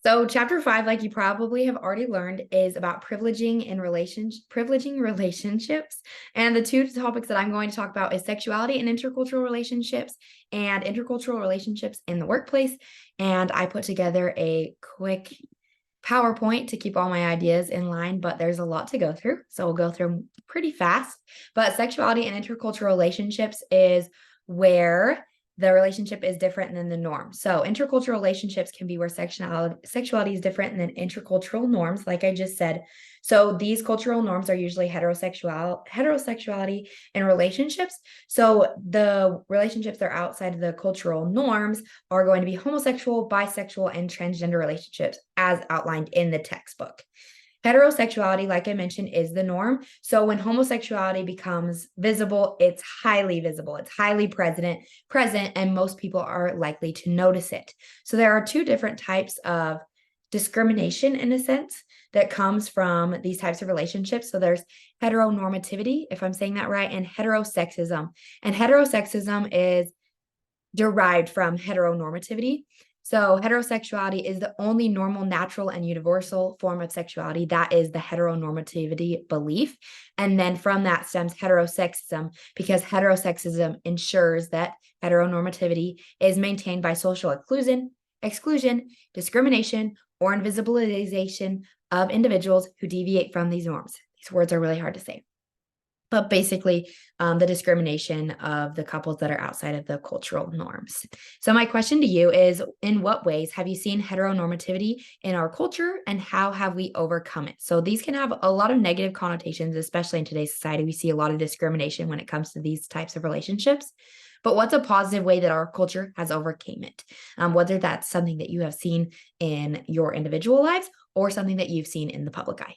So chapter 5, like you probably have already learned, is about privileging relationships. And the two topics that I'm going to talk about is sexuality and intercultural relationships in the workplace. And I put together a quick PowerPoint to keep all my ideas in line, but there's a lot to go through. So we'll go through pretty fast. But sexuality and intercultural relationships is where the relationship is different than the norm. So intercultural relationships can be where sexuality is different than intercultural norms, like I just said. So these cultural norms are usually heterosexuality in relationships. So the relationships that are outside of the cultural norms are going to be homosexual, bisexual, and transgender relationships as outlined in the textbook. Heterosexuality, like I mentioned, is the norm. So when homosexuality becomes visible, it's highly visible, it's highly present, and most people are likely to notice it. So there are two different types of discrimination, in a sense, that comes from these types of relationships. So there's heteronormativity, if I'm saying that right, and heterosexism. And heterosexism is derived from heteronormativity. So heterosexuality is the only normal, natural, and universal form of sexuality. That is the heteronormativity belief. And then from that stems heterosexism, because heterosexism ensures that heteronormativity is maintained by social exclusion, discrimination, or invisibilization of individuals who deviate from these norms. These words are really hard to say. But basically, the discrimination of the couples that are outside of the cultural norms. So my question to you is, in what ways have you seen heteronormativity in our culture, and how have we overcome it? So these can have a lot of negative connotations, especially in today's society. We see a lot of discrimination when it comes to these types of relationships. But what's a positive way that our culture has overcame it? Whether that's something that you have seen in your individual lives or something that you've seen in the public eye.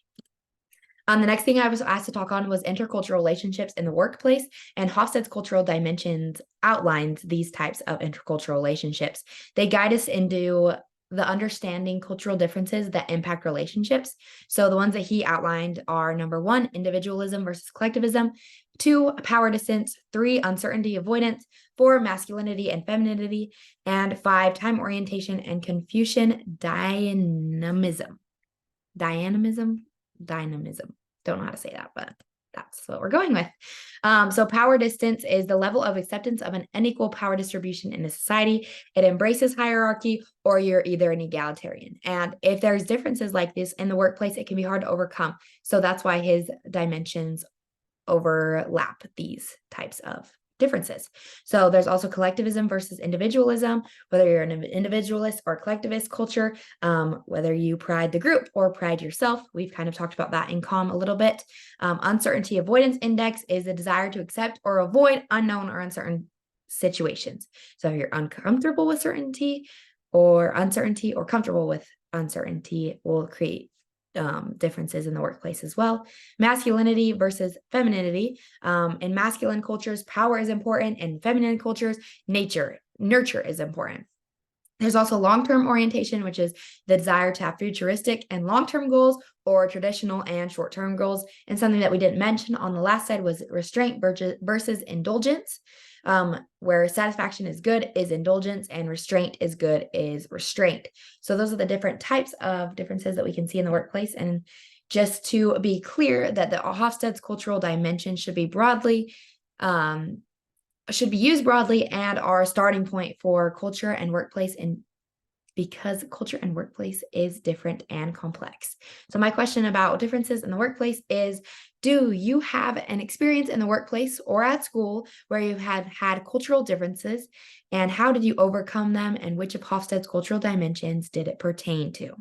The next thing I was asked to talk on was intercultural relationships in the workplace, and Hofstede's cultural dimensions outlines these types of intercultural relationships. They guide us into the understanding cultural differences that impact relationships. So the ones that he outlined are: number one, individualism versus collectivism; two, power distance; three, uncertainty avoidance; four, masculinity and femininity; and five, time orientation and Confucian dynamism. Dynamism. Don't know how to say that, but that's what we're going with. So power distance is the level of acceptance of an unequal power distribution in a society. It embraces hierarchy, or you're either an egalitarian. And if there's differences like this in the workplace, it can be hard to overcome. So that's why his dimensions overlap these types of differences. So there's also collectivism versus individualism, whether you're an individualist or collectivist culture, whether you pride the group or pride yourself. We've kind of talked about that in COM a little bit. Uncertainty avoidance index is the desire to accept or avoid unknown or uncertain situations. So if you're uncomfortable with certainty or uncertainty, or comfortable with uncertainty, will create differences in the workplace as well. Masculinity versus femininity. In masculine cultures, power is important. In feminine cultures, nurture is important. There's also long-term orientation, which is the desire to have futuristic and long-term goals, or traditional and short-term goals. And something that we didn't mention on the last slide was restraint versus indulgence. Where satisfaction is good is indulgence, and restraint is good is restraint. So those are the different types of differences that we can see in the workplace. And just to be clear, that the Hofstede's cultural dimension should be used broadly, and are a starting point for culture and workplace, and because culture and workplace is different and complex. So my question about differences in the workplace is, do you have an experience in the workplace or at school where you have had cultural differences, and how did you overcome them, and which of Hofstede's cultural dimensions did it pertain to?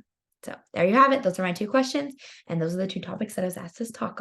So there you have it. Those are my two questions, and those are the two topics that I was asked to talk on.